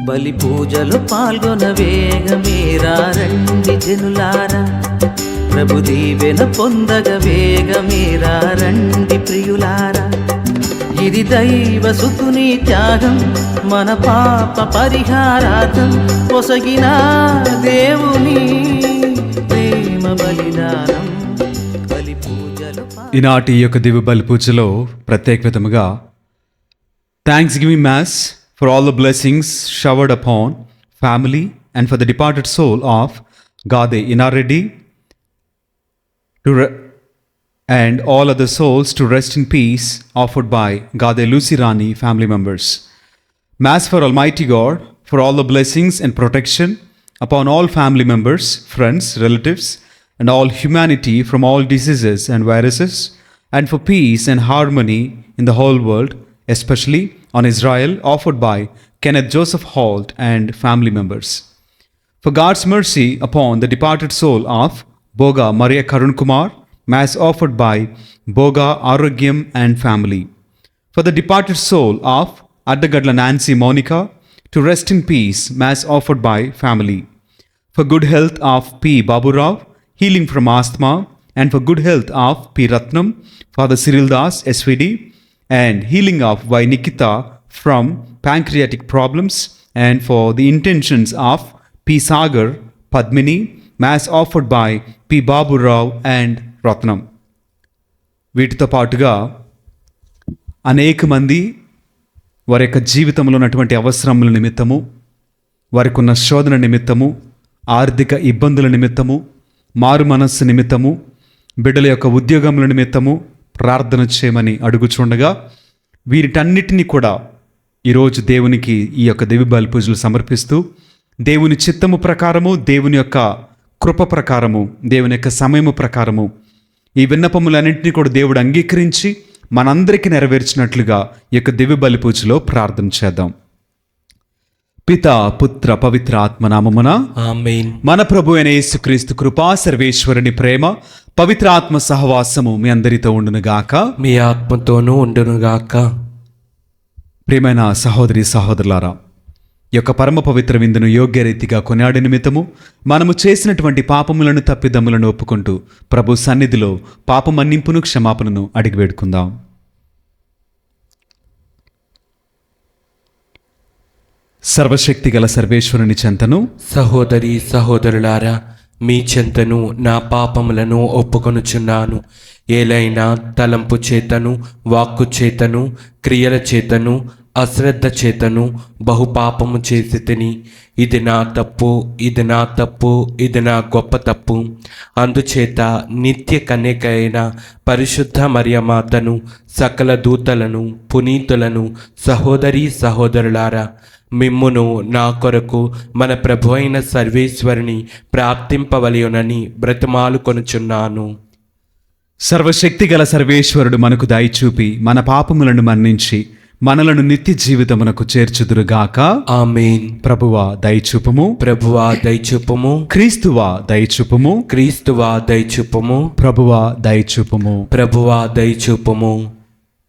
బలి పూజలు పాల్గొన వేగమేరా రండి జనులారా, ప్రభు దీవెన పొందగ వేగమేరా రండి ప్రియులారా. ఇది దైవ సుతుని త్యాగం, మన పాప పరిహారార్థం పొసగిన దేవుని ప్రేమ బలిదానం. బలి పూజలు ఈనాటి యొక్క దివ్య బలి పూజలో ప్రత్యేకతముగా థ్యాంక్స్ గివింగ్ మ్యాస్ for all the blessings showered upon family and for the departed soul of Gade Inarreddy and all other souls to rest in peace offered by Gade Lucy Rani family members. Mass for Almighty God for all the blessings and protection upon all family members, friends, relatives and all humanity from all diseases and viruses, and for peace and harmony in the whole world, especially on Israel, offered by Kenneth Joseph Holt and family members. For God's mercy upon the departed soul of Boga Maria Karun Kumar, Mass offered by Boga Arogyam and family. For the departed soul of Addagadla Nancy Monica, to rest in peace, Mass offered by family. For good health of P. Babu Rao, healing from asthma, and for good health of P. Ratnam, Father Cyril Das, SVD, and healing of Y. Nikita from pancreatic problems, and for the intentions of P. Sagar, Padmini, Mass offered by P. Babu Rao and Ratnam. వీటితో పాటుగా అనేక మంది వారి యొక్క జీవితంలో ఉన్నటువంటి అవసరముల నిమిత్తము, వారికి ఉన్న శోధన నిమిత్తము, ఆర్థిక ఇబ్బందుల నిమిత్తము, మారు మనస్సు నిమిత్తము, బిడ్డల యొక్క ఉద్యోగముల నిమిత్తము ప్రార్థన చేయమని అడుగుచుండగా, వీరిటన్నిటినీ కూడా ఈరోజు దేవునికి ఈ యొక్క దివ్య బలి పూజలు సమర్పిస్తూ, దేవుని చిత్తము ప్రకారము, దేవుని యొక్క కృప ప్రకారము, దేవుని యొక్క సమయము ప్రకారము ఈ విన్నపములన్నింటినీ కూడా దేవుడు అంగీకరించి మనందరికీ నెరవేర్చినట్లుగా ఈ యొక్క దివ్య బలి పూజలో ప్రార్థన చేద్దాం. పితా పుత్ర పవిత్ర ఆత్మ నామమున ఆమేన్. మన ప్రభు అయిన యేసుక్రీస్తు కృపా, సర్వేశ్వరుని ప్రేమ, పవిత్ర ఆత్మ సహవాసము మీ అందరితో ఉండునుగాక, మీ ఆత్మతోనూ ఉండునుగాక. ప్రియమైన సహోదరి సహోదరులారా, ఈ యొక్క పరమ పవిత్ర విందును యోగ్య రీతిగా కొనాడి నిమిత్తము మనము చేసినటువంటి పాపములను, తప్పిదమ్ములను ఒప్పుకుంటూ ప్రభు సన్నిధిలో పాప మన్నింపును, క్షమాపణను అడిగి వేడుకుందాం. సర్వశక్తి గల సర్వేశ్వరుని చెంతను, సహోదరి సహోదరులారా, మీ చెంతను నా పాపములను ఒప్పుకొనుచున్నాను. ఏలైనా తలంపు చేతను, వాక్కు చేతను, క్రియల చేతను, అశ్రద్ధ చేతను బహుపాపము చేసి తిని, ఇది నా తప్పు, ఇది నా తప్పు, ఇది నా గొప్ప తప్పు. అందుచేత నిత్య కన్యక అయిన పరిశుద్ధ మరియమాతను, సకల దూతలను, పునీతులను, సహోదరి సహోదరులారా, మిమ్మును నా కొరకు మన ప్రభు అయిన సర్వేశ్వరుని ప్రార్థింపవలయునని బ్రతిమాలు కొనుచున్నాను. సర్వశక్తి గల సర్వేశ్వరుడు మనకు దయచూపి మన పాపములను మన్నించి మనలను నిత్య జీవితమునకు చేర్చుదురుగాక. ఆమేన్. ప్రభువా దయచూపుము, ప్రభువా దయచూపుము, క్రీస్తువా దయచూపుము, క్రీస్తువా దయచూపుము, ప్రభువా దయచూపుము, ప్రభువా దయచూపుము.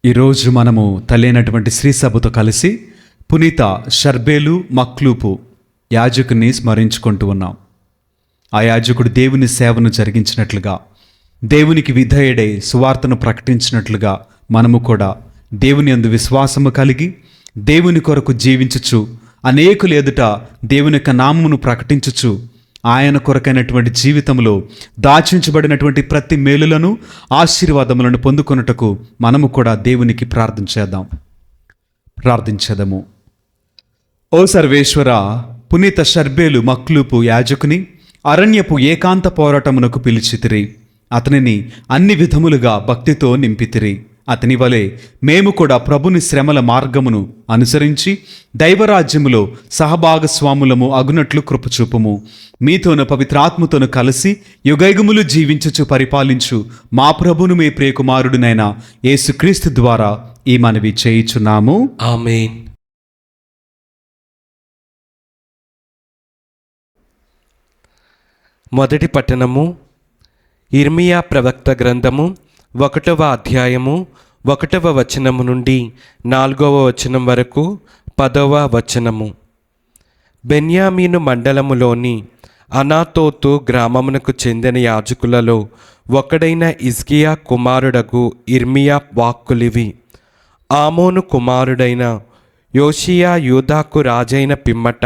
ఈరోజు మనము తల్లైనటువంటి శ్రీ సభతో కలిసి పునీత షర్బేలు మక్లూపు యాజకుని స్మరించుకుంటూ ఉన్నాం. ఆ యాజకుడు దేవుని సేవను జరిగించినట్లుగా, దేవునికి విధేయుడై సువార్తను ప్రకటించినట్లుగా మనము కూడా దేవుని యందు విశ్వాసము కలిగి దేవుని కొరకు జీవించుచు, అనేకులు ఎదుట దేవుని యొక్క నామమును ప్రకటించుచు, ఆయన కొరకైనటువంటి జీవితంలో దాచించబడినటువంటి ప్రతి మేలులను, ఆశీర్వాదములను పొందుకొనుటకు మనము కూడా దేవునికి ప్రార్థించేద్దాము. ఓ సర్వేశ్వర, పునీత షర్బేలు మక్లూపు యాజకుని అరణ్యపు ఏకాంత పోరాటమునకు పిలిచితిరి. అతనిని అన్ని విధములుగా భక్తితో నింపితిరి. అతని వలె మేము కూడా ప్రభుని శ్రమల మార్గమును అనుసరించి దైవరాజ్యములో సహభాగస్వాములము అగునట్లు కృపచూపుము. మీతోను పవిత్రాత్మతోను కలిసి యుగయుగములు జీవించుచు పరిపాలించు మా ప్రభును మీ ప్రియకుమారుడునైన యేసుక్రీస్తు ద్వారా ఈ మనవి చేయుచున్నాము. ఆమేన్. మొదటి పట్టణము ఇర్మియా ప్రవక్త గ్రంథము 1వ అధ్యాయము 1వ వచనము నుండి 4వ వచనం వరకు 10వ వచనము. బెన్యామీను మండలములోని అనాతోతు గ్రామమునకు చెందిన యాజకులలో ఒకడైన హిజ్కియా కుమారుడగు ఇర్మియా వాక్కులివి. ఆమోను కుమారుడైన యోషియా యూదాకు రాజైన పిమ్మట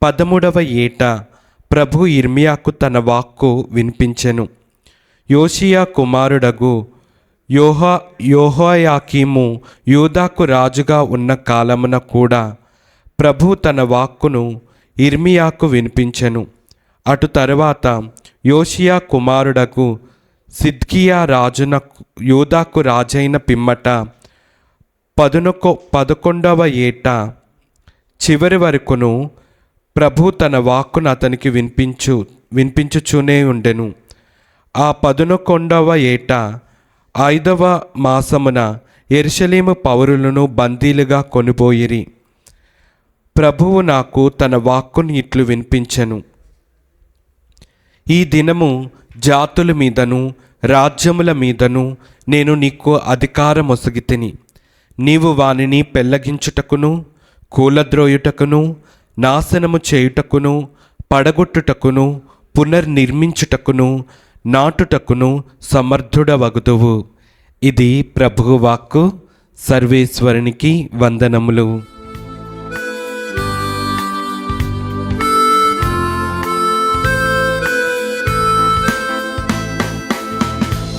13వ ఏట ప్రభు ఇర్మియాకు తన వాక్కు వినిపించెను. యోషియా కుమారుడగు యెహోయాకీము యూదాకు రాజుగా ఉన్న కాలమున కూడా ప్రభు తన వాక్కును ఇర్మియాకు వినిపించెను. అటు తరువాత యోషియా కుమారుడగు సిద్కియా రాజున యూదాకు రాజైన పిమ్మట 11వ ఏట చివరి వరకును ప్రభు తన వాక్కును అతనికి వినిపించుచూనే ఉండెను. ఆ 11వ ఏట 5వ మాసమున యెరూషలేము పౌరులను బందీలుగా కొనిపోయిరి. ప్రభువు నాకు తన వాక్కును ఇట్లు వినిపించెను. ఈ దినము జాతుల మీదను రాజ్యముల మీదను నేను నీకు అధికారమొసగితిని. నీవు వానిని పెళ్లగించుటకును కూలద్రోయుటకును నాశనము చేయుటకును పడగొట్టుటకును పునర్నిర్మించుటకును నాటుటకును సమర్థుడవగుదువు. ఇది ప్రభువు వాక్కు. సర్వేశ్వరునికి వందనములు.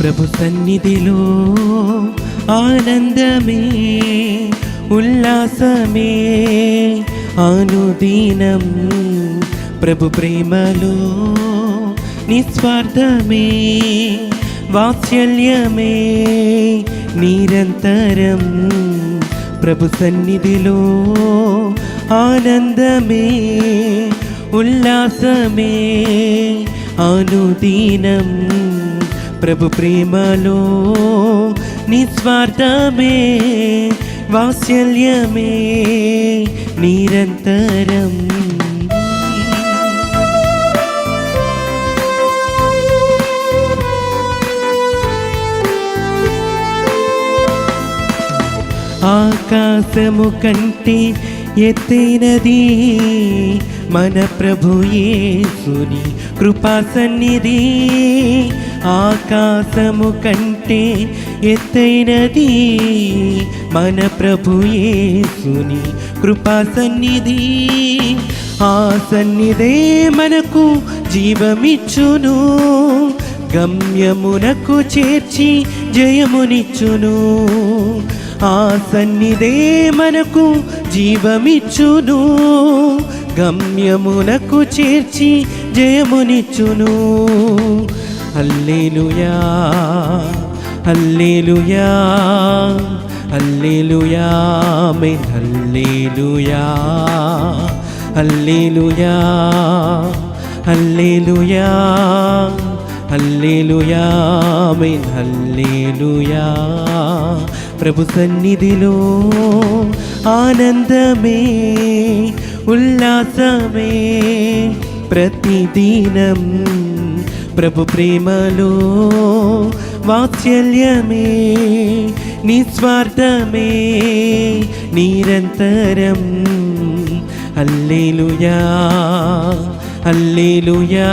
ప్రభు సన్నిధిలో ఆనందమే ఉల్లాసమే అనుదినం. ప్రభు ప్రేమలో నిస్వార్థమే వాత్సల్యమే నిరంతరం. ప్రభు సన్నిధిలో ఆనందమే ఉల్లాసమే అనుదినం. ప్రభు ప్రేమలో నిస్వార్థమే వాత్సల్యమే నిరంతరం. ఆకాశము కంటే ఎత్తైనది మన ప్రభు యేసుని కృపా సన్నిధి. ఆకాశము కంటే ఎత్తైనది మన ప్రభు యేసుని కృపా సన్నిధి. ఆ సన్నిధే మనకు జీవమిచ్చును, గమ్యమునకు చేర్చి జయమునిచ్చును. ఆ సన్నిధే మనకు జీవమిచ్చును, గమ్యమునకు చేర్చి జయమునిచ్చును. హల్లెలూయా హల్లెలూయా హల్లెలూయా ఆమేన్. హల్లెలూయా హల్లెలూయా హల్లెలూయా హల్లెలూయా ఆమేన్. హల్లెలూయా. ప్రభు సన్నిధిలో ఆనందమే ఉల్లాసమే ప్రతిదినం. ప్రభు ప్రేమలో వాత్సల్యమే నిస్వార్థమే నిరంతరం. హల్లెలూయా హల్లెలూయా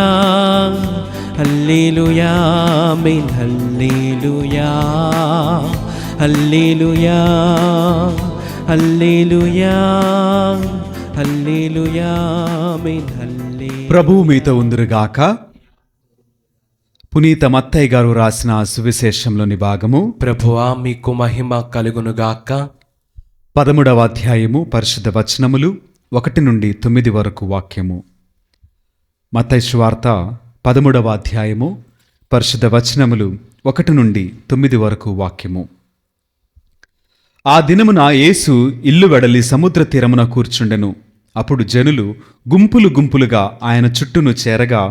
హల్లెలూయా ఆమేన్. హల్లెలూయా హల్లెలూయా హల్లెలూయా హల్లెలూయా ఆమేన్. హల్లెలూయా. ప్రభువు మీతో ఉందురుగాక. పునీత మత్తయి గారు రాసిన సువిశేషంలోని భాగము. ప్రభువా మీకు మహిమ కలుగునుగాక. 13వ అధ్యాయము పరిశుద్ధ వచనములు 1 నుండి 9 వరకు వాక్యము. మత్తయి సువార్త 13వ అధ్యాయము పరిశుద్ధ వచనములు 1 నుండి 9 వరకు వాక్యము. ఆ దినమున యేసు ఇల్లు వెడలి సముద్ర తీరమున కూర్చుండెను. అప్పుడు జనులు గుంపులు గుంపులుగా ఆయన చుట్టూను చేరగా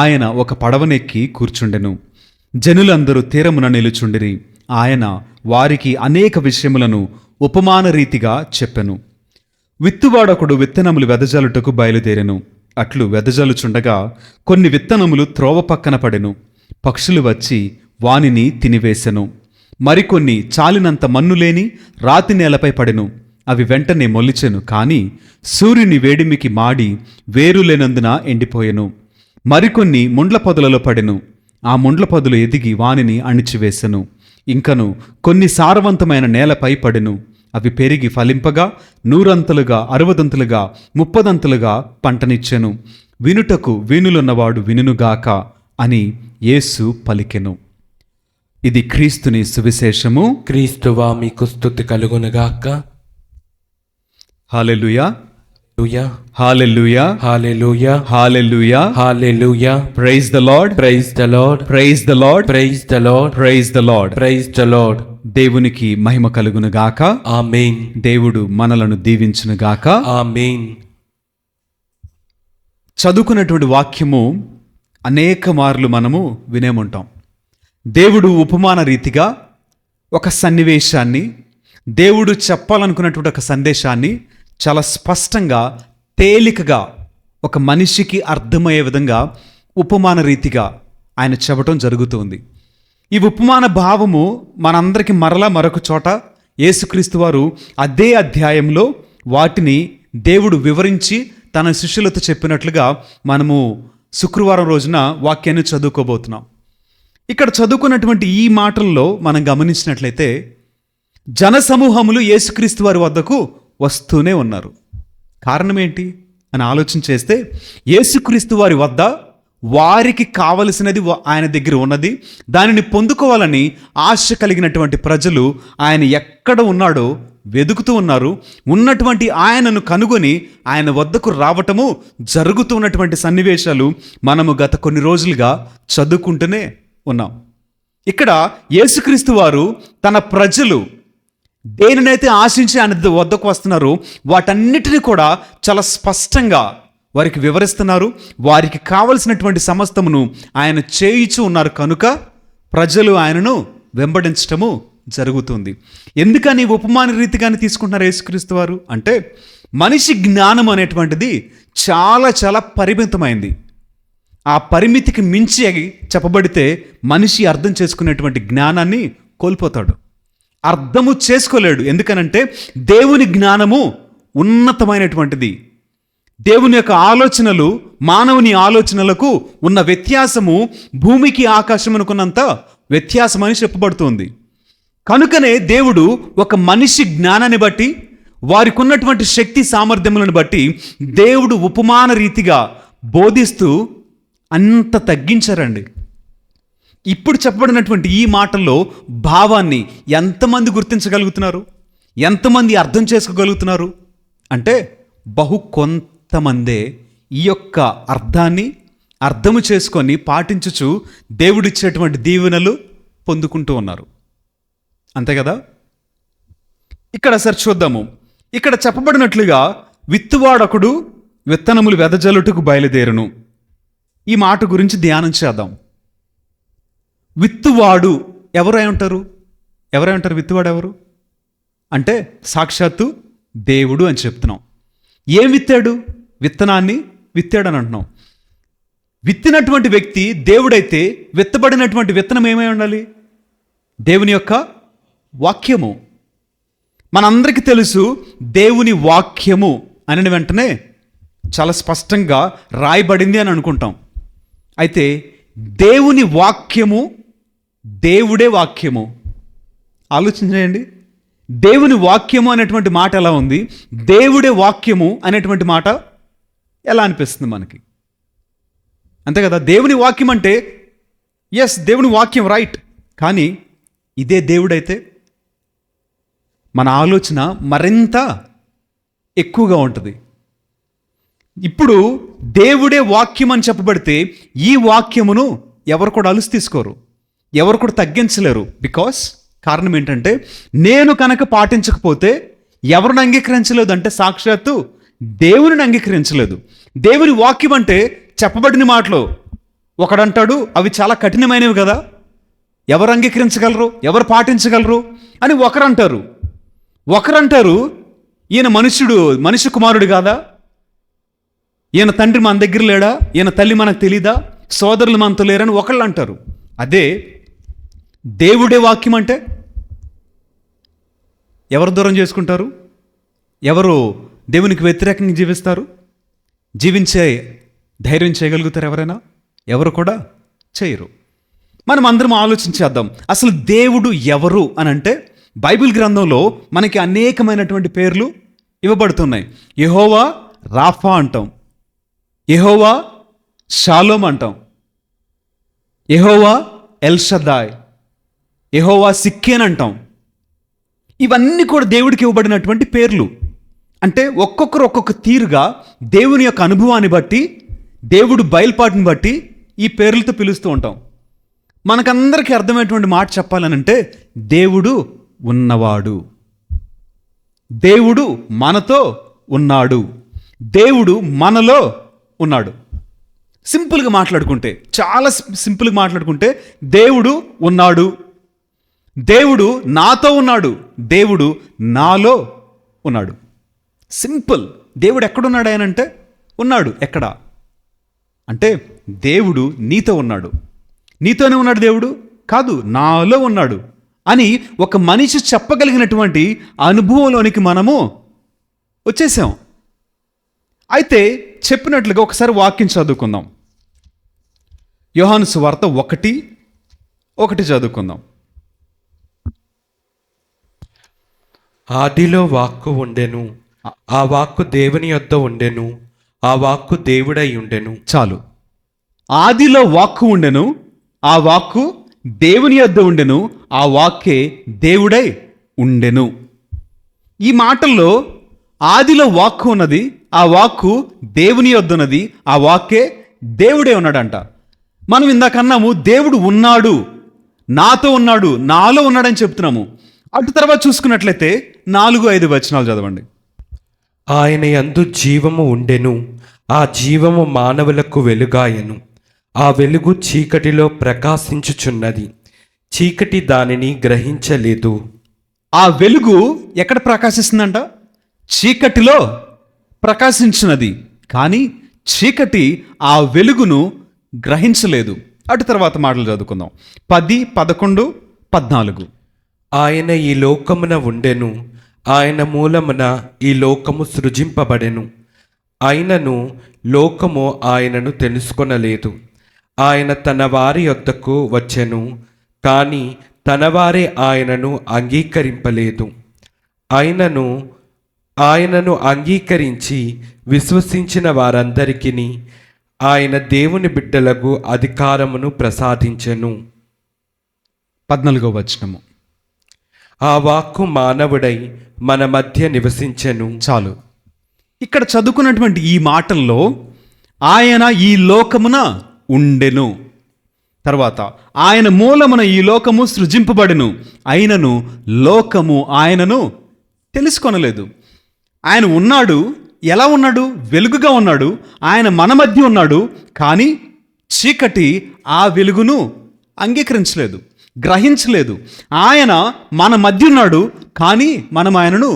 ఆయన ఒక పడవనెక్కి కూర్చుండెను. జనులందరూ తీరమున నిలుచుండిరి. ఆయన వారికి అనేక విషయములను ఉపమాన రీతిగా చెప్పెను. విత్తువాడొకడు విత్తనములు వెదజల్లుటకు బయలుదేరెను. అట్లు వెదజల్లుచుండగా కొన్ని విత్తనములు త్రోవ పక్కన పడెను. పక్షులు వచ్చి వానిని తినివేశెను. మరికొన్ని చాలినంత మన్ను లేని రాతి నేలపై పడెను. అవి వెంటనే మొలిచెను, కాని సూర్యుని వేడిమికి మాడి వేరు లేనందున ఎండిపోయెను. మరికొన్ని ముండ్ల పొదలలో పడెను. ఆ ముండ్ల పొదలు ఎదిగి వానిని అణిచివేశెను. ఇంకను కొన్ని సారవంతమైన నేలపై పడెను. అవి పెరిగి ఫలింపగా 100 60 30 పంటనిచ్చెను. వినుటకు వీణులున్నవాడు వినుగాక అని యేసు పలికెను. ఇది క్రీస్తుని సువిశేషము. క్రీస్తువా మీకు స్తుతి కలుగునుగాక. Hallelujah, hallelujah, hallelujah, hallelujah, hallelujah. Hallelujah. Praise the Lord, praise the Lord, praise the Lord, praise the Lord, praise the Lord. Praise the Lord. దేవునికి మహిమ కలుగునుగాక. ఆమేన్, దేవుడు మనలను దీవించునుగాక. ఆమేన్. చదువుకున్నటువంటి వాక్యము అనేక మార్లు మనము వినేముంటాం. దేవుడు ఉపమాన రీతిగా ఒక సన్నివేశాన్ని, దేవుడు చెప్పాలనుకున్నటువంటి ఒక సందేశాన్ని చాలా స్పష్టంగా, తేలికగా, ఒక మనిషికి అర్థమయ్యే విధంగా ఉపమాన రీతిగా ఆయన చెప్పడం జరుగుతుంది. ఈ ఉపమాన భావము మనందరికీ మరొక చోట యేసుక్రీస్తు వారు అదే అధ్యాయంలో వాటిని దేవుడు వివరించి తన శిష్యులతో చెప్పినట్లుగా మనము శుక్రవారం రోజున వాక్యాన్ని చదువుకోబోతున్నాం. ఇక్కడ చదువుకున్నటువంటి ఈ మాటల్లో మనం గమనించినట్లయితే జనసమూహములు యేసుక్రీస్తు వారి వద్దకు వస్తూనే ఉన్నారు. కారణం ఏంటి అని ఆలోచన చేస్తే, యేసుక్రీస్తు వారి వద్ద వారికి కావలసినది ఆయన దగ్గర ఉన్నది. దానిని పొందుకోవాలని ఆశ కలిగినటువంటి ప్రజలు ఆయన ఎక్కడ ఉన్నాడో వెదుకుతూ ఉన్నారు. ఉన్నటువంటి ఆయనను కనుగొని ఆయన వద్దకు రావటము జరుగుతున్నటువంటి సన్నివేశాలు మనము గత కొన్ని రోజులుగా చదువుకుంటూనే ఉన్నాం. ఇక్కడ యేసుక్రీస్తు వారు తన ప్రజలు దేనినైతే ఆశించి ఆయన వద్దకు వస్తున్నారో వాటన్నిటిని కూడా చాలా స్పష్టంగా వారికి వివరిస్తున్నారు. వారికి కావలసినటువంటి సమస్తమును ఆయన చేయిచూ ఉన్నారు. కనుక ప్రజలు ఆయనను వెంబడించటము జరుగుతుంది. ఎందుకని ఉపమాన రీతిగానే తీసుకుంటున్నారు యేసుక్రీస్తు వారు అంటే, మనిషి జ్ఞానం అనేటువంటిది చాలా చాలా పరిమితమైంది. ఆ పరిమితికి మించి చెప్పబడితే మనిషి అర్థం చేసుకునేటువంటి జ్ఞానాన్ని కోల్పోతాడు, అర్థము చేసుకోలేడు. ఎందుకనంటే దేవుని జ్ఞానము ఉన్నతమైనటువంటిది. దేవుని యొక్క ఆలోచనలు మానవుని ఆలోచనలకు ఉన్న వ్యత్యాసము భూమికి ఆకాశమునకున్నంత వ్యత్యాసమని చెప్పబడుతుంది. కనుకనే దేవుడు ఒక మనిషి జ్ఞానాన్ని బట్టి, వారికి ఉన్నటువంటి శక్తి సామర్థ్యములను బట్టి దేవుడు ఉపమాన రీతిగా బోధిస్తూ అంత తగ్గించారండి. ఇప్పుడు చెప్పబడినటువంటి ఈ మాటల్లో భావాన్ని ఎంతమంది గుర్తించగలుగుతున్నారు, ఎంతమంది అర్థం చేసుకోగలుగుతున్నారు అంటే కొంతమందే ఈ యొక్క అర్థాన్ని అర్థము చేసుకొని పాటించుచు దేవుడిచ్చేటువంటి దీవెనలు పొందుకుంటూ ఉన్నారు. అంతే కదా. ఇక్కడ సరి చూద్దాము. ఇక్కడ చెప్పబడినట్లుగా విత్తువాడొకడు విత్తనములు వెదజల్లుటకు బయలుదేరును. ఈ మాట గురించి ధ్యానం చేద్దాం. విత్తువాడు ఎవరై ఉంటారు? విత్తువాడు ఎవరు అంటే సాక్షాత్తు దేవుడు అని చెప్తున్నాం. ఏం విత్తాడు? విత్తనాన్ని విత్తాడు అని అంటున్నాం. విత్తినటువంటి వ్యక్తి దేవుడైతే విత్తబడినటువంటి విత్తనం ఏమై ఉండాలి? దేవుని యొక్క వాక్యము. మనందరికీ తెలుసు దేవుని వాక్యము అని వెంటనే చాలా స్పష్టంగా రాయబడింది అని అనుకుంటాం. అయితే దేవుని వాక్యము దేవుడే వాక్యము. ఆలోచించండి. దేవుని వాక్యము అనేటువంటి మాట ఎలా ఉంది, దేవుడే వాక్యము అనేటువంటి మాట ఎలా అనిపిస్తుంది మనకి? అంతే కదా. దేవుని వాక్యం అంటే ఎస్, దేవుని వాక్యం రైట్. కానీ ఇదే దేవుడైతే మన ఆలోచన మరింత ఎక్కువగా ఉంటుంది. ఇప్పుడు దేవుడే వాక్యం అని చెప్పబడితే ఈ వాక్యమును ఎవరు కూడా అలుసు తీసుకోరు, ఎవరు కూడా తగ్గించలేరు. బికాస్ కారణం ఏంటంటే నేను కనుక పాటించకపోతే ఎవరిని అంగీకరించలేదు అంటే సాక్షాత్తు దేవుని అంగీకరించలేదు. దేవుని వాక్యం అంటే చెప్పబడిన మాటలు ఒకడంటాడు అవి చాలా కఠినమైనవి కదా, ఎవరు అంగీకరించగలరు, ఎవరు పాటించగలరు అని ఒకరంటారు ఈయన మనుష్య కుమారుడు కాదా, ఈయన తండ్రి మన దగ్గర లేడా, ఈయన తల్లి మనకు తెలీదా, సోదరులు మనతో లేరని ఒకళ్ళు అంటారు. అదే దేవుడే వాక్యం అంటే ఎవరు దూరం చేసుకుంటారు, ఎవరు దేవునికి వ్యతిరేకంగా జీవిస్తారు, జీవించే ధైర్యం చేయగలుగుతారు ఎవరైనా? ఎవరు కూడా చేయరు. మనం అందరం ఆలోచించేద్దాం, అసలు దేవుడు ఎవరు అని అంటే బైబిల్ గ్రంథంలో మనకి అనేకమైనటువంటి పేర్లు ఇవ్వబడుతున్నాయి. యెహోవా రాఫా అంటాం, యెహోవా షాలోమ్ అంటాం, యెహోవా ఎల్ షద్దాయ్, యెహోవా సిక్కేన్ అంటాం. ఇవన్నీ కూడా దేవుడికి ఇవ్వబడినటువంటి పేర్లు. అంటే ఒక్కొక్కరు ఒక్కొక్క తీరుగా దేవుని యొక్క అనుభవాన్ని బట్టి, దేవుడు బయలుపాటుని బట్టి ఈ పేర్లతో పిలుస్తూ ఉంటాం. మనకందరికీ అర్థమైనటువంటి మాట చెప్పాలనంటే దేవుడు ఉన్నవాడు, దేవుడు మనతో ఉన్నాడు, దేవుడు మనలో ఉన్నాడు. సింపుల్గా మాట్లాడుకుంటే, చాలా సింపుల్గా మాట్లాడుకుంటే దేవుడు ఉన్నాడు, దేవుడు నాతో ఉన్నాడు, దేవుడు నాలో ఉన్నాడు. సింపుల్. దేవుడు ఎక్కడున్నాడు ఆయన అంటే ఉన్నాడు. ఎక్కడ అంటే దేవుడు నీతో ఉన్నాడు. నీతోనే ఉన్నాడు దేవుడు కాదు, నాలో ఉన్నాడు అని ఒక మనిషి చెప్పగలిగినటువంటి అనుభవంలోనికి మనము వచ్చేసాం. అయితే చెప్పినట్లుగా ఒకసారి వాక్యం చదువుకుందాం. యోహాను సువార్త 1:1 చదువుకుందాం. ఆదిలో వాక్కు ఉండెను, ఆ వాక్కు దేవుని యొద్ద ఉండెను, ఆ వాక్కు దేవుడై ఉండెను. చాలు. ఆదిలో వాక్కు ఉండెను, ఆ వాక్కు దేవుని యొద్ద ఉండెను, ఆ వాక్కే దేవుడై ఉండెను. ఈ మాటల్లో ఆదిలో వాక్కు ఉన్నది, ఆ వాక్కు దేవుని యొద్ద ఉన్నది, ఆ వాక్కే దేవుడే ఉన్నాడంట. మనం ఇందాకన్నాము దేవుడు ఉన్నాడు, నాతో ఉన్నాడు, నాలో ఉన్నాడని చెప్తున్నాము. అటు తర్వాత చూసుకున్నట్లయితే 4-5 వచనాలు చదవండి. ఆయన యందు జీవము ఉండెను, ఆ జీవము మానవులకు వెలుగాయెను, ఆ వెలుగు చీకటిలో ప్రకాశించుచున్నది, చీకటి దానిని గ్రహించలేదు. ఆ వెలుగు ఎక్కడ ప్రకాశిస్తుందంట? చీకటిలో ప్రకాశించినది, కానీ చీకటి ఆ వెలుగును గ్రహించలేదు. అటు తర్వాత మాటలు చదువుకుందాం. 10, 11, 14. ఆయన ఈ లోకమున ఉండెను, ఆయన మూలమున ఈ లోకము సృజింపబడెను, అయినను లోకము ఆయనను తెలుసుకొనలేదు. ఆయన తన వారి యొద్దకు వచ్చెను, కానీ తన వారే ఆయనను అంగీకరింపలేదు. ఆయనను అంగీకరించి విశ్వసించిన వారందరికీ ఆయన దేవుని బిడ్డలకు అధికారమును ప్రసాదించెను. 14వ వచనము. ఆ వాక్కు మానవుడై మన మధ్య నివసించెను. చాలు. ఇక్కడ చదువుకున్నటువంటి ఈ మాటల్లో ఆయన ఈ లోకమున ఉండెను, తర్వాత ఆయన మూలమున ఈ లోకము సృజింపబడెను, అయినను లోకము ఆయనను తెలుసుకొనలేదు. ఆయన ఉన్నాడు. ఎలా ఉన్నాడు? వెలుగుగా ఉన్నాడు. ఆయన మన మధ్య ఉన్నాడు, కానీ చీకటి ఆ వెలుగును అంగీకరించలేదు, గ్రహించలేదు. ఆయన మన మధ్య ఉన్నాడు, కానీ మనం ఆయనను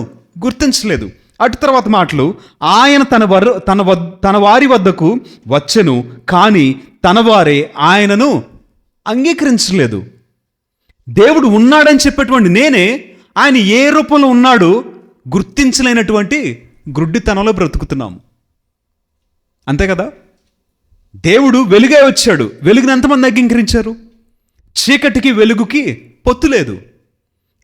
గుర్తించలేదు. అటు తర్వాత మాటలు, ఆయన తన వారి వద్దకు వచ్చెను, కానీ తన వారే ఆయనను అంగీకరించలేదు. దేవుడు ఉన్నాడని చెప్పేటువంటి నేనే ఆయన ఏ రూపంలో ఉన్నాడు గుర్తించలేనటువంటి గ్రుడ్డితనంలో బ్రతుకుతున్నాము. అంతే కదా? దేవుడు వెలుగే వచ్చాడు, వెలుగుని ఎంతమంది అంగీకరించారు? చీకటికి వెలుగుకి పొత్తు లేదు.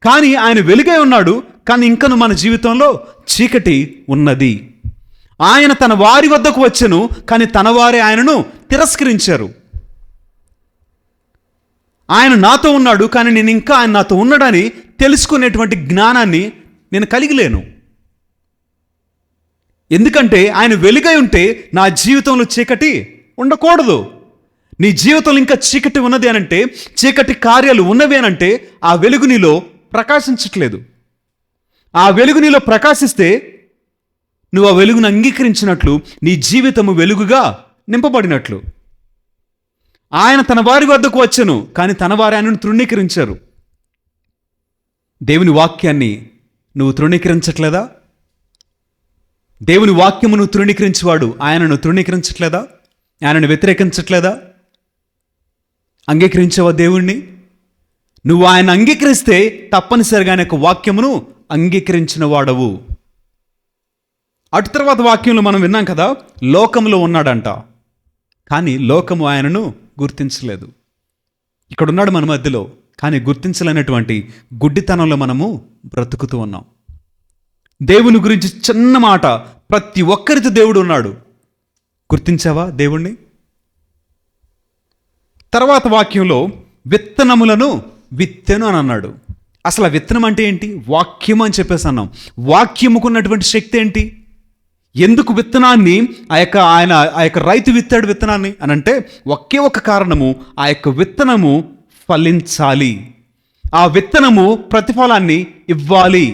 కానీ ఆయన వెలుగే ఉన్నాడు, కానీ ఇంకను మన జీవితంలో చీకటి ఉన్నది. ఆయన తన వారి వద్దకు వచ్చెను, కానీ తన వారే ఆయనను తిరస్కరించారు. ఆయన నాతో ఉన్నాడు, కానీ నేను ఇంకా ఆయన నాతో ఉన్నాడని తెలుసుకునేటువంటి జ్ఞానాన్ని నేను కలిగి లేను. ఎందుకంటే ఆయన వెలుగై ఉంటే నా జీవితంలో చీకటి ఉండకూడదు. నీ జీవితంలో ఇంకా చీకటి ఉన్నది అనంటే, చీకటి కార్యాలు ఉన్నవి అనంటే ఆ వెలుగు నీలో ప్రకాశించట్లేదు. ఆ వెలుగు నీలో ప్రకాశిస్తే నువ్వు ఆ వెలుగును అంగీకరించినట్లు, నీ జీవితము వెలుగుగా నింపబడినట్లు. ఆయన తన వారి వద్దకు వచ్చెను, కానీ తన వారు ఆయనను తృణీకరించారు. దేవుని వాక్యాన్ని నువ్వు తృణీకరించట్లేదా? దేవుని వాక్యమును తృణీకరించేవాడు ఆయనను తృణీకరించట్లేదా? ఆయనను వ్యతిరేకించట్లేదా? అంగీకరించావా దేవుణ్ణి? నువ్వు ఆయన అంగీకరిస్తే తప్పనిసరిగా ఆయన యొక్క వాక్యమును అంగీకరించిన వాడవు. అటు తర్వాత వాక్యంలో మనం విన్నాం కదా, లోకంలో ఉన్నాడంట, కానీ లోకము ఆయనను గుర్తించలేదు. ఇక్కడ ఉన్నాడు మన మధ్యలో, కానీ గుర్తించలేనటువంటి గుడ్డితనంలో మనము బ్రతుకుతూ ఉన్నాం. దేవుని గురించి చిన్న మాట, ప్రతి ఒక్కరితో దేవుడు ఉన్నాడు. గుర్తించావా దేవుణ్ణి? తర్వాత వాక్యంలో విత్తనములను విత్తెను అని అన్నాడు. అసలు ఆ విత్తనం అంటే ఏంటి? వాక్యము అని చెప్పేసి అన్నాం. వాక్యముకున్నటువంటి శక్తి ఏంటి? ఎందుకు విత్తనాన్ని ఆ యొక్క రైతు విత్తాడు విత్తనాన్ని అని అంటే, ఒకే ఒక కారణము, ఆ యొక్క విత్తనము ఫలించాలి. ఆ విత్తనము ప్రతిఫలాన్ని ఇవ్వాలి.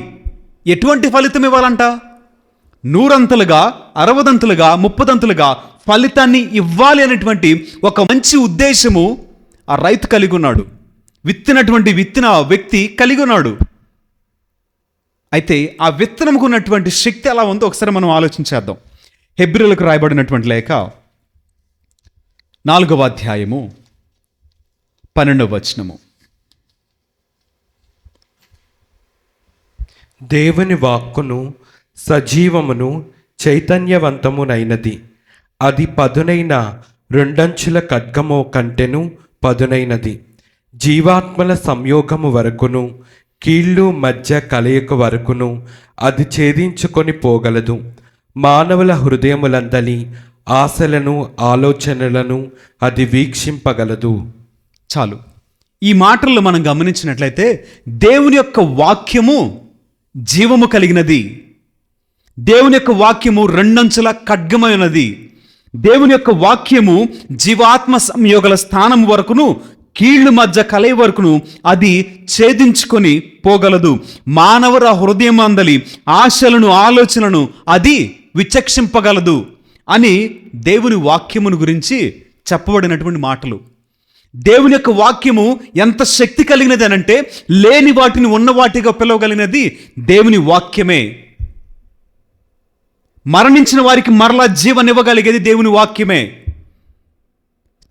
ఎటువంటి ఫలితం ఇవ్వాలంట? 100 60 30 ఫలితాన్ని ఇవ్వాలి అనేటువంటి ఒక మంచి ఉద్దేశము ఆ రైతు కలిగి ఉన్నాడు. విత్తిన వ్యక్తి కలిగి ఉన్నాడు. అయితే ఆ విత్తనముకు ఉన్నటువంటి శక్తి ఎలా ఉందో ఒకసారి మనం ఆలోచించేద్దాం. హెబ్రీయులకు రాయబడినటువంటి లేఖ 4వ అధ్యాయము 12వ వచనము. దేవుని వాక్కును సజీవమును చైతన్యవంతమునైనది, అది పదునైన 2 అంచుల ఖడ్గము కంటెను పదునైనది, జీవాత్మల సంయోగము వరకును కీళ్ళు మధ్య కలయిక వరకును అది ఛేదించుకొని పోగలదు, మానవుల హృదయములందలి ఆశలను ఆలోచనలను అది వీక్షింపగలదు. చాలు. ఈ మాటల్లో మనం గమనించినట్లయితే దేవుని యొక్క వాక్యము జీవము కలిగినది. దేవుని యొక్క వాక్యము 2 అంచుల ఖడ్గమైనది. దేవుని యొక్క వాక్యము జీవాత్మ సంయోగల స్థానం వరకును కీళ్ళు మధ్య కలయి వరకును అది ఛేదించుకొని పోగలదు. మానవుల హృదయం అందలి ఆశలను ఆలోచనలను అది విచక్షింపగలదు అని దేవుని వాక్యమును గురించి చెప్పబడినటువంటి మాటలు. దేవుని యొక్క వాక్యము ఎంత శక్తి కలిగినది అనంటే, లేని వాటిని ఉన్న వాటిగా పిలవగలిగినది దేవుని వాక్యమే. మరణించిన వారికి మరలా జీవనివ్వగలిగేది దేవుని వాక్యమే.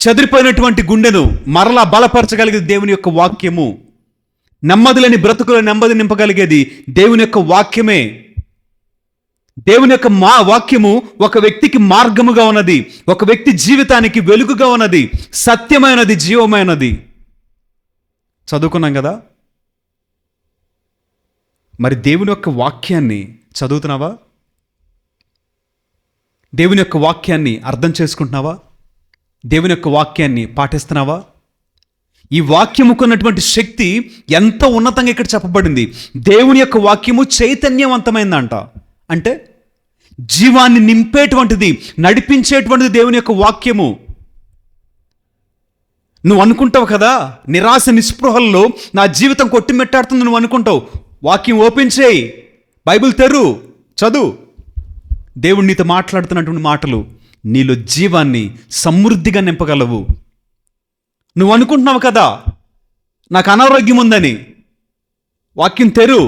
చెదిరిపోయినటువంటి గుండెను మరలా బలపరచగలిగేది దేవుని యొక్క వాక్యము. నెమ్మదిలేని బ్రతుకుల నెమ్మది నింపగలిగేది దేవుని యొక్క వాక్యమే. దేవుని యొక్క వాక్యము ఒక వ్యక్తికి మార్గముగా ఉన్నది, ఒక వ్యక్తి జీవితానికి వెలుగుగా ఉన్నది, సత్యమైనది, జీవమైనది. చదువుకున్నాం కదా. మరి దేవుని యొక్క వాక్యాన్ని చదువుతున్నావా? దేవుని యొక్క వాక్యాన్ని అర్థం చేసుకుంటున్నావా? దేవుని యొక్క వాక్యాన్ని పాటిస్తున్నావా? ఈ వాక్యముకున్నటువంటి శక్తి ఎంత ఉన్నతంగా ఇక్కడ చెప్పబడింది. దేవుని యొక్క వాక్యము చైతన్యవంతమైందంట. అంటే జీవాన్ని నింపేటువంటిది, నడిపించేటువంటిది దేవుని యొక్క వాక్యము. నువ్వు అనుకుంటావు కదా, నిరాశ నిస్పృహల్లో నా జీవితం కొట్టిమెట్టాడుతుంది నువ్వు అనుకుంటావు. వాక్యం ఓపెన్ చేయి, బైబిల్ తెరు, చదువు. దేవుడు నీతో మాట్లాడుతున్నటువంటి మాటలు నీలో జీవాన్ని సమృద్ధిగా నింపగలవు. నువ్వు అనుకుంటున్నావు కదా నాకు అనారోగ్యం ఉందని, వాక్యం తెరు.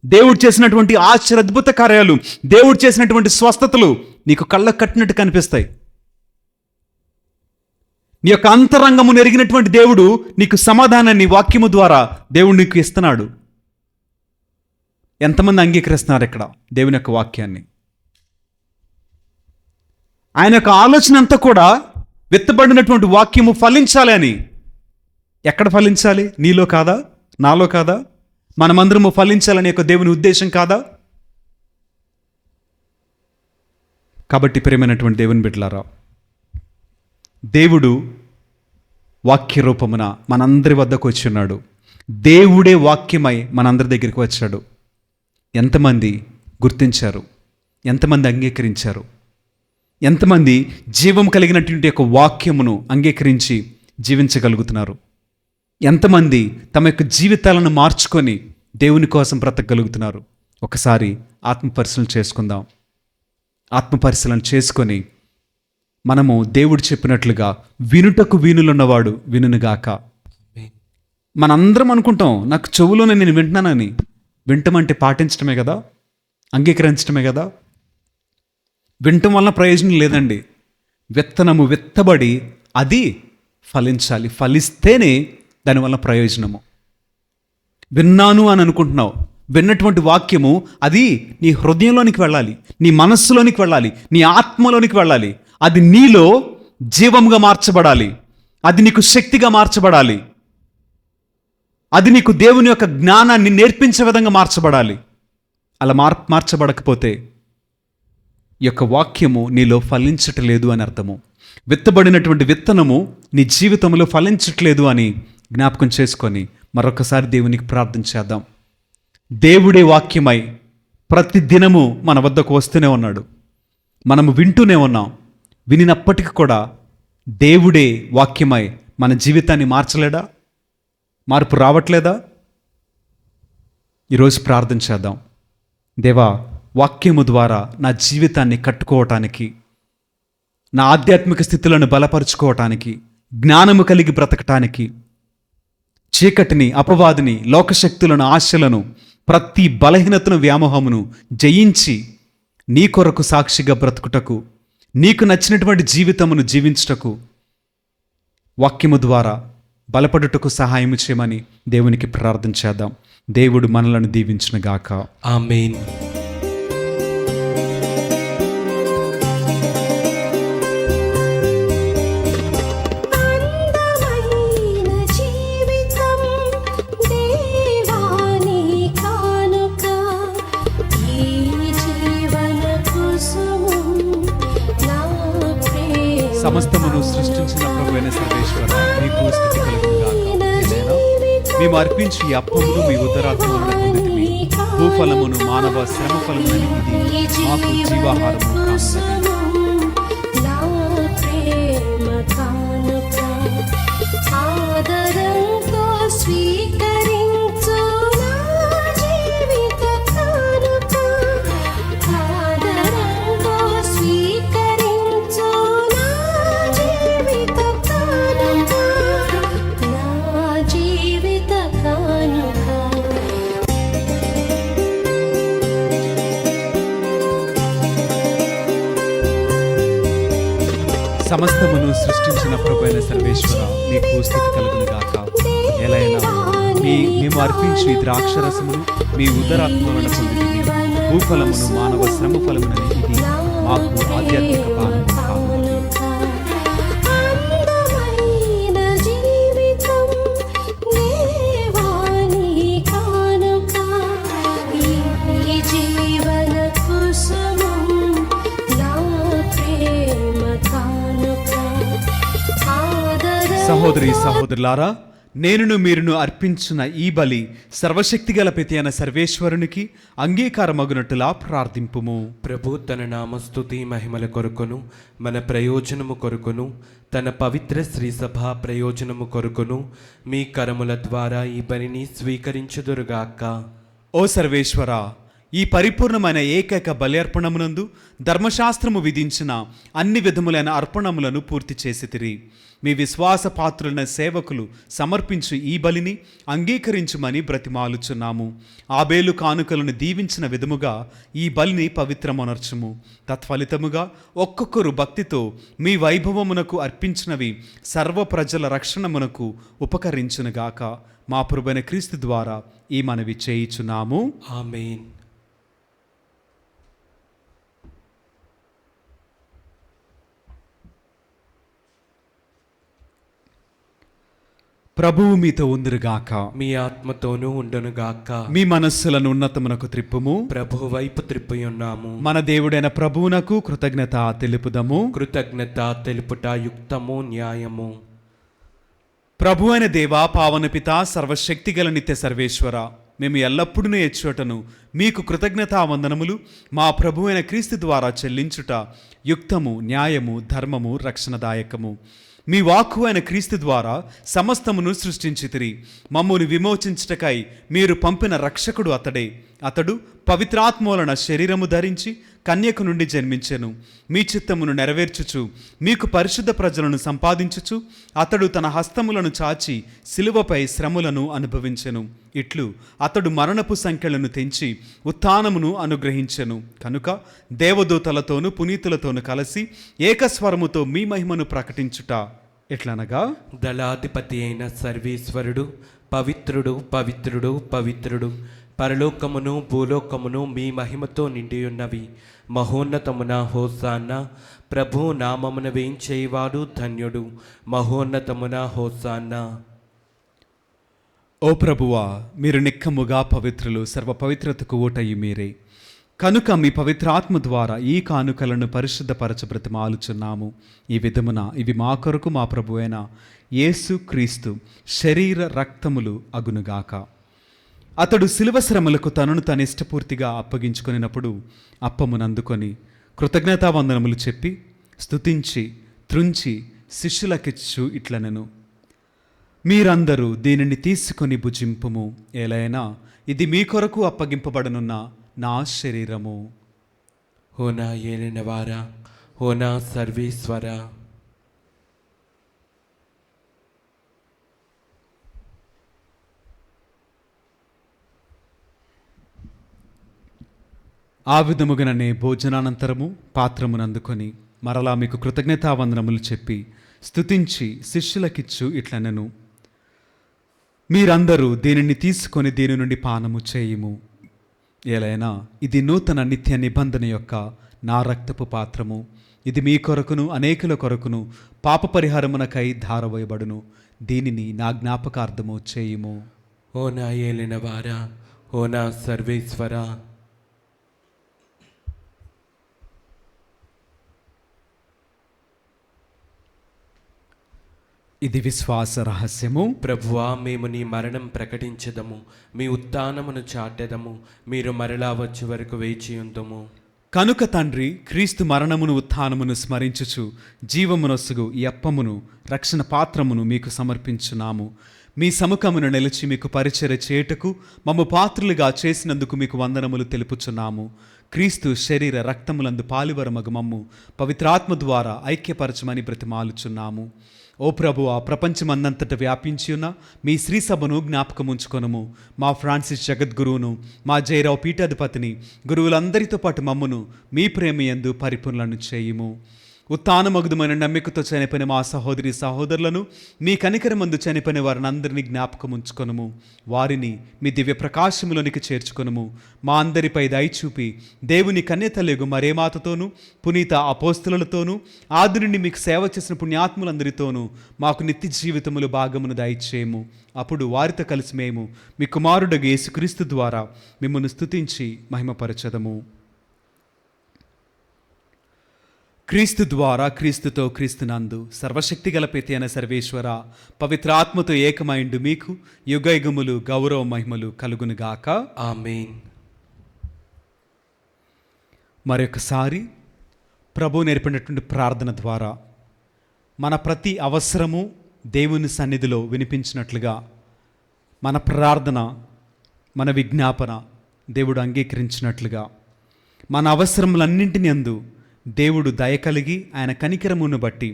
దేవుడు చేసినటువంటి ఆశ్చర్య అద్భుత కార్యాలు, దేవుడు చేసినటువంటి స్వస్థతలు నీకు కళ్ళకు కట్టినట్టు కనిపిస్తాయి. నీ యొక్క అంతరంగము నెరిగినటువంటి దేవుడు నీకు సమాధానాన్ని వాక్యము ద్వారా దేవుడు నీకు ఇస్తున్నాడు. ఎంతమంది అంగీకరిస్తున్నారు ఇక్కడ దేవుని యొక్క వాక్యాన్ని? ఆయన యొక్క ఆలోచన అంతా కూడా విత్తబడినటువంటి వాక్యము ఫలించాలి అని. ఎక్కడ ఫలించాలి? నీలో కాదా? నాలో కాదా? మనమందరము ఫలించాలని యొక్క దేవుని ఉద్దేశం కాదా? కాబట్టి ప్రియమైనటువంటి దేవుని బిడ్డలారా, దేవుడు వాక్య రూపమున మనందరి వద్దకు వచ్చి ఉన్నాడు. దేవుడే వాక్యమై మనందరి దగ్గరికి వచ్చాడు. ఎంతమంది గుర్తించారు? ఎంతమంది అంగీకరించారు? ఎంతమంది జీవం కలిగినటువంటి యొక్క వాక్యమును అంగీకరించి జీవించగలుగుతున్నారు? ఎంతమంది తమ యొక్క జీవితాలను మార్చుకొని దేవుని కోసం బ్రతకగలుగుతున్నారు? ఒకసారి ఆత్మపరిశీలన చేసుకుందాం. ఆత్మపరిశీలన చేసుకొని మనము దేవుడు చెప్పినట్లుగా వినుటకు వీనులున్నవాడు వినుగాక. మనందరం అనుకుంటాం, నాకు చెవులోనే నేను వింటున్నానని. వింటమంటే పాటించడమే కదా, అంగీకరించడమే కదా. వినటం వలన ప్రయోజనం లేదండి. విత్తనము విత్తబడి అది ఫలించాలి. ఫలిస్తేనే దానివల్ల ప్రయోజనము. విన్నాను అని అనుకుంటున్నావు, విన్నటువంటి వాక్యము అది నీ హృదయంలోనికి వెళ్ళాలి, నీ మనస్సులోనికి వెళ్ళాలి, నీ ఆత్మలోనికి వెళ్ళాలి. అది నీలో జీవంగా మార్చబడాలి, అది నీకు శక్తిగా మార్చబడాలి, అది నీకు దేవుని యొక్క జ్ఞానాన్ని నేర్పించే విధంగా మార్చబడాలి. అలా మార్చబడకపోతే ఈ యొక్క వాక్యము నీలో ఫలించట్లేదు అని అర్థము. విత్తబడినటువంటి విత్తనము నీ జీవితంలో ఫలించట్లేదు అని జ్ఞాపకం చేసుకొని మరొకసారి దేవునికి ప్రార్థన చేద్దాం. దేవుడే వాక్యమై ప్రతి దినము మన వద్దకు వస్తూనే ఉన్నాడు. మనము వింటూనే ఉన్నాం. వినినప్పటికీ కూడా దేవుడే వాక్యమై మన జీవితాన్ని మార్చలేడా? మార్పు రావట్లేదా? ఈరోజు ప్రార్థన చేద్దాం. దేవా, వాక్యము ద్వారా నా జీవితాన్ని కట్టుకోవటానికి, నా ఆధ్యాత్మిక స్థితులను బలపరుచుకోవటానికి, జ్ఞానము కలిగి బ్రతకటానికి, చీకటిని, అపవాదిని, లోకశక్తులను, ఆశలను, ప్రతి బలహీనతను, వ్యామోహమును జయించి నీ కొరకు సాక్షిగా బ్రతుకుటకు, నీకు నచ్చినటువంటి జీవితమును జీవించుటకు వాక్యము ద్వారా బలపడుటకు సహాయం చేయమని దేవునికి ప్రార్థన చేద్దాం. దేవుడు మనలను దీవించునుగాక. ఆమేన్. సమస్తమును సృష్టించిన ప్రభువైన సర్వేశ్వర, నీకు స్తుతి కలుగునుగాక. ఏలైనా మేము అర్పించి ఈ అప్పమును మీ ఉదరాత్మలను పొందితిమి. భూఫలమును మానవ శ్రమ ఫలమునని ఇది మాకు జీవాహారము కానున్నది. సమస్తమును సృష్టించిన ప్రభువైన సర్వేశ్వర, నీకు స్తుతి కలుగునుగాక. ఎలైనా మేము అర్పించి ఈ ద్రాక్షరసమును మీ ఉదరాత్మలను పొందితిమి. భూఫలమును మానవ శ్రమ ఫలమునని ఇది మాకు ఆధ్యాత్మిక పాలన కానున్నది. సహోదరి సహోదరులారా, నేనును మీరును అర్పించిన ఈ బలి సర్వశక్తిగల పిత అయిన సర్వేశ్వరునికి అంగీకారమగునట్టులా ప్రార్థింపుము. ప్రభు తన నామస్తుతి మహిమల కొరకును, మన ప్రయోజనము కొరకును, తన పవిత్ర శ్రీసభ ప్రయోజనము కొరకును మీ కరముల ద్వారా ఈ బలిని స్వీకరించుదురుగాక. ఓ సర్వేశ్వర, ఈ పరిపూర్ణమైన ఏకైక బలి అర్పణమునందు ధర్మశాస్త్రము విధించిన అన్ని విధములైన అర్పణములను పూర్తి చేసితిరి. మీ విశ్వాస పాత్రులైన సేవకులు సమర్పించు ఈ బలిని అంగీకరించుమని బ్రతిమాలుచున్నాము. ఆబేలు కానుకలను దీవించిన విధముగా ఈ బలిని పవిత్రమొనర్చుము. తత్ఫలితముగా ఒక్కొక్కరు భక్తితో మీ వైభవమునకు అర్పించినవి సర్వ ప్రజల రక్షణమునకు ఉపకరించునుగాక. మా ప్రభువైన క్రీస్తు ద్వారా ఈ మనవి చేయుచున్నాము. ఆమేన్. ప్రభువు మీతో ఉందిరుగాక. మీ ఆత్మతోనూ ఉండునుగాక. మీ మనస్సులను ఉన్నతమునకు త్రిప్పుము. ప్రభు వైపు త్రిప్పి ఉన్నాము. మన దేవుడైన ప్రభువునకు కృతజ్ఞత తెలుపుదము. కృతజ్ఞత తెలుపుట యుక్తము, న్యాయము. ప్రభు అయిన దేవా, పావన పిత, సర్వశక్తిగల నిత్య సర్వేశ్వర, మేము ఎల్లప్పుడూ ఎచ్చుటను మీకు కృతజ్ఞతావందనములు మా ప్రభు అయిన క్రీస్తు ద్వారా చెల్లించుట యుక్తము, న్యాయము, ధర్మము, రక్షణదాయకము. మీ వాక్కు అయిన క్రీస్తు ద్వారా సమస్తమును సృష్టించితిరి. మమ్మును విమోచించుటకై మీరు పంపిన రక్షకుడు అతడే. అతడు పవిత్రాత్మూలన శరీరము ధరించి కన్యకు నుండి జన్మించెను. మీ చిత్తమును నెరవేర్చుచు మీకు పరిశుద్ధ ప్రజలను సంపాదించుచు అతడు తన హస్తములను చాచి శిలువపై శ్రమలను అనుభవించెను. ఇట్లు అతడు మరణపు సంఖ్యలను తెంచి ఉత్థానమును అనుగ్రహించెను. కనుక దేవదూతలతోనూ పునీతులతోనూ కలిసి ఏకస్వరముతో మీ మహిమను ప్రకటించుట ఎట్లనగా, దళాధిపతి అయిన సర్వేశ్వరుడు పవిత్రుడు, పవిత్రుడు, పవిత్రుడు, పరలోకమును భూలోకమును మీ మహిమతో నిండి ఉన్నవి. మహోన్నతమున హోసాన్నా. ప్రభు నామమున వేయించేవాడు ధన్యుడు. మహోన్నతమున హోసాన్నా. ఓ ప్రభువా, మీరు నిక్కముగా పవిత్రులు, సర్వ పవిత్రతకు ఓటయి మీరే. కనుక మీ పవిత్రాత్మ ద్వారా ఈ కానుకలను పరిశుద్ధపరచ బ్రతిమాలుచున్నాము. ఈ విధమున ఇవి మా కొరకు మా ప్రభు అయిన యేసు క్రీస్తు శరీర రక్తములు అగునుగాక. అతడు శిలువ శ్రమలకు తనను తను ఇష్టపూర్తిగా అప్పగించుకొనినప్పుడు అప్పమునందుకొని కృతజ్ఞతావందనములు చెప్పి స్తుతించి త్రుంచి శిష్యులకిచ్చు ఇట్లనెను, మీరందరూ దీనిని తీసుకొని భుజింపుము. ఏలైనా ఇది మీ కొరకు అప్పగింపబడనున్న నా శరీరము. హోనా ఏలినవారా, హోనా సర్వేశ్వరా. ఆ విధముగానే భోజనానంతరము పాత్రమునందుకొని మరలా మీకు కృతజ్ఞతావందనములు చెప్పి స్తుతించి శిష్యులకిచ్చు ఇట్లనెను, మీరందరూ దీనిని తీసుకొని దీని నుండి పానము చేయుము. ఏలైనా ఇది నూతన నిత్య నిబంధన యొక్క నా రక్తపు పాత్రము. ఇది మీ కొరకును అనేకుల కొరకును పాప పరిహారమునకై ధారవేయబడును. దీనిని నా జ్ఞాపకార్థము చేయుము. హోనా ఏలినవారా, హోనా సర్వేశ్వరా. ఇది విశ్వాస రహస్యము. ప్రభువా, మేము నీ మరణం ప్రకటించదము, మీ ఉత్థానమును చాటెదము. మీరు మరలా వచ్చే వరకు వేచియుందుము. కనుక తండ్రి, క్రీస్తు మరణమును ఉత్థానమును స్మరించుచు జీవమునొసుగు ఈ అప్పమును రక్షణ పాత్రమును మీకు సమర్పించున్నాము. మీ సముఖమును నిలిచి మీకు పరిచర్య చేయుటకు మమ్ము పాత్రులుగా చేసినందుకు మీకు వందనములు తెలుపుచున్నాము. క్రీస్తు శరీర రక్తములందు పాలివరమగు మమ్ము పవిత్రాత్మ ద్వారా ఐక్యపరచమని బ్రతిమాలుచున్నాము. ఓ ప్రభువా, ప్రపంచమందంతట వ్యాపించి ఉన్న మీ శ్రీ సభను జ్ఞాపకముంచుకొనుము. మా ఫ్రాన్సిస్ జగద్గురువును, మా జయరావు పీఠాధిపతిని, గురువులందరితో పాటు మమ్మును మీ ప్రేమయందు పరిపూర్ణలను చేయుము. ఉత్థానమగుదమైన నమ్మికతో చనిపోయిన మా సహోదరి సహోదరులను, మీ కనికరమందు చనిపోయిన వారిని అందరినీ జ్ఞాపకముంచుకొనుము. వారిని మీ దివ్య ప్రకాశములోనికి చేర్చుకొనుము. మా అందరిపై దయచూపి దేవుని కన్యతలెగు మరేమాతతోనూ పునీత అపోస్తులతోనూ ఆది నుండి మీకు సేవ చేసిన పుణ్యాత్ములందరితోనూ మాకు నిత్య జీవితములు భాగమును దయచేయము. అప్పుడు వారితో కలిసి మేము మీ కుమారుడగు యేసుక్రీస్తు ద్వారా మిమ్మల్ని స్తుతించి మహిమపరచదము. క్రీస్తు ద్వారా, క్రీస్తుతో, క్రీస్తునందు సర్వశక్తిగల పిత అయిన సర్వేశ్వర, పవిత్రాత్మతో ఏకమైండు మీకు యుగయుగములు గౌరవ మహిమలు కలుగునుగాక. ఆమేన్. మరొకసారి ప్రభు నేర్పినటువంటి ప్రార్థన ద్వారా మన ప్రతి అవసరము దేవుని సన్నిధిలో వినిపించినట్లుగా మన ప్రార్థన, మన విజ్ఞాపన దేవుడు అంగీకరించినట్లుగా మన అవసరములన్నింటినీ అందు దేవుడు దయ కలిగి ఆయన కనికరమును బట్టి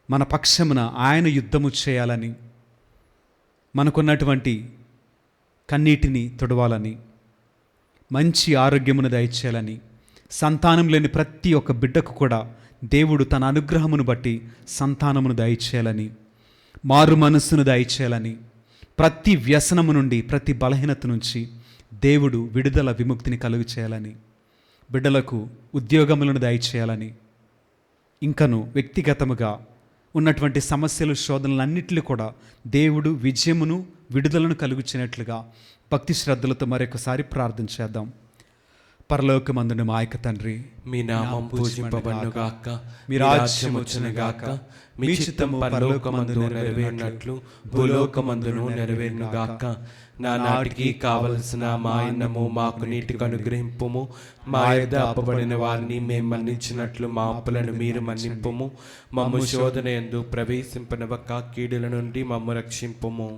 మన పక్షమున ఆయన యుద్ధము చేయాలని, మనకున్నటువంటి కన్నీటిని తుడవాలని, మంచి ఆరోగ్యమును దయచేయాలని, సంతానం లేని ప్రతి ఒక్క బిడ్డకు కూడా దేవుడు తన అనుగ్రహమును బట్టి సంతానమును దయచేయాలని, మారు మనస్సును దయచేయాలని, ప్రతి వ్యసనము నుండి, ప్రతి బలహీనత నుంచి దేవుడు విడుదల విముక్తిని కలుగు చేయాలని, బిడ్డలకు ఉద్యోగములను దయచేయాలని, ఇంకను వ్యక్తిగతముగా ఉన్నటువంటి సమస్యలు, శోధనలన్నింటినీ కూడా దేవుడు విజయమును, విడుదలను కలుగుచినట్లుగా భక్తి శ్రద్ధలతో మరొకసారి ప్రార్థన చేద్దాం. పరలోకమందున మా యొక్క తండ్రి, మీ నామం పూజింపబడునుగాక, మీ రాజ్యం వచ్చునుగాక, మీ చిత్తము పరలోకమందు నెరవేరినట్లు భూలోకమందును నెరవేరునుగాక. నానాటికి కావలసిన మా అన్నము మాకు నీటికి అనుగ్రహింపుము. మా యొద్ద అప్పబడిన వారిని మేము మన్నించినట్లు మా అప్పులను మీరు మన్నింపుము. మమ్ము శోధన యందు ప్రవేశింపనివ్వక కీడుల నుండి మమ్ము రక్షింపుము.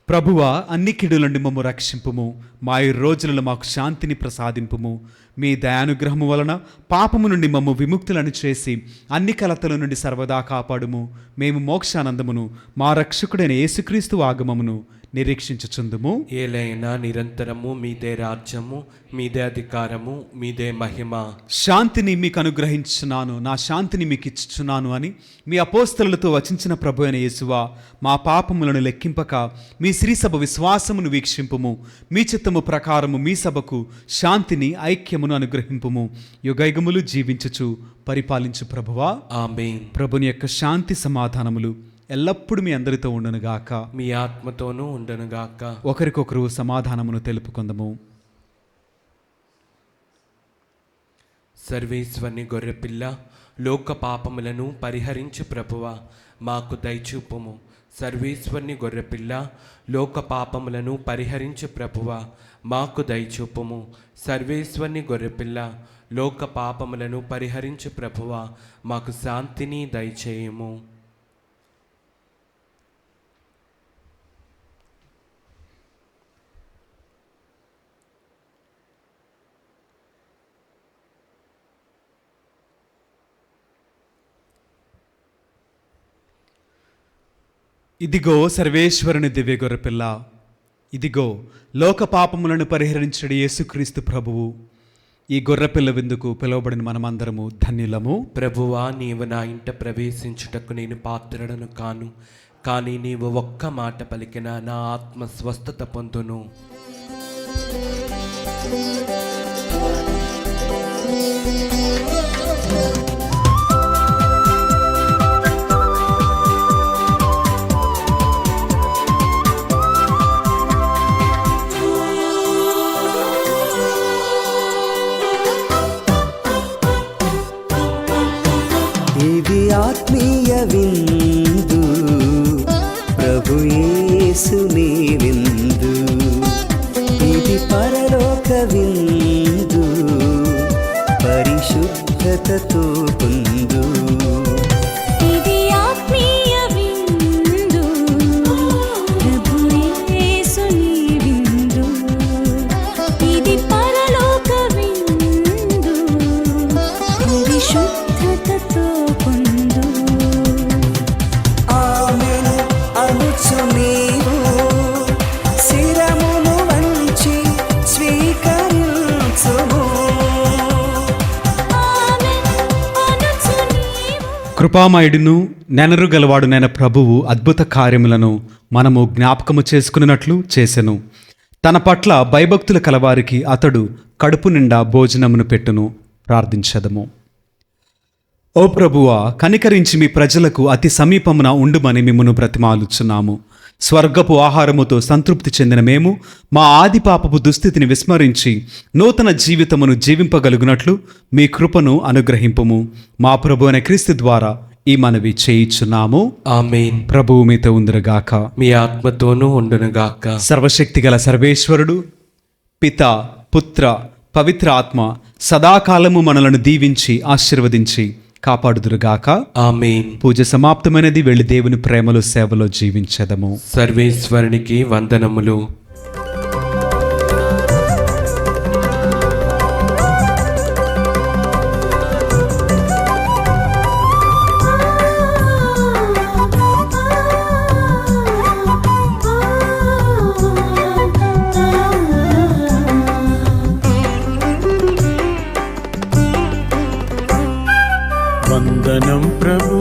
ప్రభువా, అన్ని కీడుల నుండి మమ్ము రక్షింపుము. మా ఈ రోజులలో మాకు శాంతిని ప్రసాదింపుము. మీ దయానుగ్రహము వలన పాపము నుండి మమ్ము విముక్తులను చేసి అన్ని కలతల నుండి సర్వదా కాపాడుము. మేము మోక్షానందమును మా రక్షకుడైన యేసుక్రీస్తు ఆగమమును నిరీక్షించుచుందుము. ఏలైనా నిరంతరము మీదే రాజ్యము, మీదే అధికారము, మీదే మహిమ. శాంతిని మీకు అనుగ్రహించుచున్నాను, నా శాంతిని మీకు ఇచ్చుచున్నాను అని మీ అపోస్తలులతో వచించిన ప్రభు అయిన యేసువా, మా పాపములను లెక్కింపక మీ శ్రీసభ విశ్వాసమును వీక్షింపుము. మీ చిత్తము ప్రకారము మీ సభకు శాంతిని, ఐక్యమును అనుగ్రహింపుము. యుగయుగములు జీవించుచు పరిపాలించు ప్రభువా, ఆమేన్. ప్రభుని యొక్క శాంతి సమాధానములు ఎల్లప్పుడూ మీ అందరితో ఉండునుగాక, మీ ఆత్మతోనూ ఉండునుగాక. ఒకరికొకరు సమాధానమును తెలుపుకుందము. సర్వేశ్వరుని గొర్రెపిల్ల, లోక పాపములను పరిహరించు ప్రభువా, మాకు దయచూపుము. సర్వేశ్వరుని గొర్రెపిల్ల, లోక పాపములను పరిహరించు ప్రభువా, మాకు దయచూపుము. సర్వేశ్వరుని గొర్రెపిల్ల, లోక పాపములను పరిహరించు ప్రభువా, మాకు శాంతిని దయచేయము. ఇదిగో సర్వేశ్వరుని దివ్య గొర్రెపిల్ల, ఇదిగో లోక పాపములను పరిహరించడి యేసుక్రీస్తు ప్రభువు. ఈ గొర్రెపిల్ల విందుకు పిలువబడిన మనమందరము ధన్యులము. ప్రభువా, నీవు నా ఇంట ప్రవేశించుటకు నేను పాత్రుడను కాను, కానీ నీవు ఒక్క మాట పలికిన నా ఆత్మ స్వస్థత పొందును. ఇది ఆత్మీయ విందు, ప్రభు యేసుని విందు. ఇది పరలోక విందు, పరిశుద్ధతతో పొందు. ఇది ఆత్మీయ విందు, ప్రభు యేసుని విందు. ఇది పరలోక విందు, పరిశుద్ధతతో పొందు. ఆమేన్ అనుచు నీవు శిరమును వంచి స్వీకరించుము. కృపామయుడును నెనరు గలవాడునైన ప్రభువు అద్భుత కార్యములను మనము జ్ఞాపకము చేసుకున్నట్లు చేసెను. తన పట్ల భయభక్తులు కలవారికి అతడు కడుపు నిండా భోజనమును పెట్టును. ప్రార్థించదము. ఓ ప్రభువా, కనికరించి మీ ప్రజలకు అతి సమీపమున ఉండుమని మిమ్మును బ్రతిమాలుచున్నాము. స్వర్గపు ఆహారముతో సంతృప్తి చెందిన మేము మా ఆది పాపపు దుస్థితిని విస్మరించి నూతన జీవితమును జీవింపగలుగునట్లు మీ కృపను అనుగ్రహింపుము. మా ప్రభు అయిన క్రీస్తు ద్వారా ఈ మనవి చేయిచున్నాము. ఆమేన్. ప్రభువు మీతో ఉందురుగాక, మీ ఆత్మతోనూ ఉండునుగాక. సర్వశక్తి గల సర్వేశ్వరుడు పిత, పుత్ర, పవిత్ర ఆత్మ సదాకాలము మనలను దీవించి ఆశీర్వదించి కాపాడుదురుగాక. ఆమేన్. పూజ సమాప్తమైనది. వెళ్ళి దేవుని ప్రేమలో సేవలో జీవించదము. సర్వేశ్వరునికి వందనములు. వందనం ప్రభు,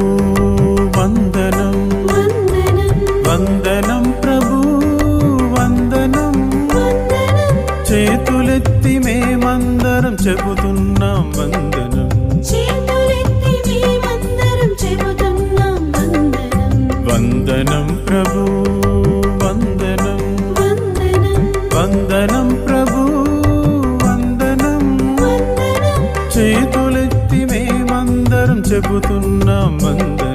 వందనం వందనం ప్రభు, వందనం. చేతులెత్తి మేమందరం చెబుతున్నాం వందనం. వందనం ప్రభు, వందనం వందనం ప్రభు, వందనం. చేతులెత్తి మేమందరం చెబుతున్నాం వందనం.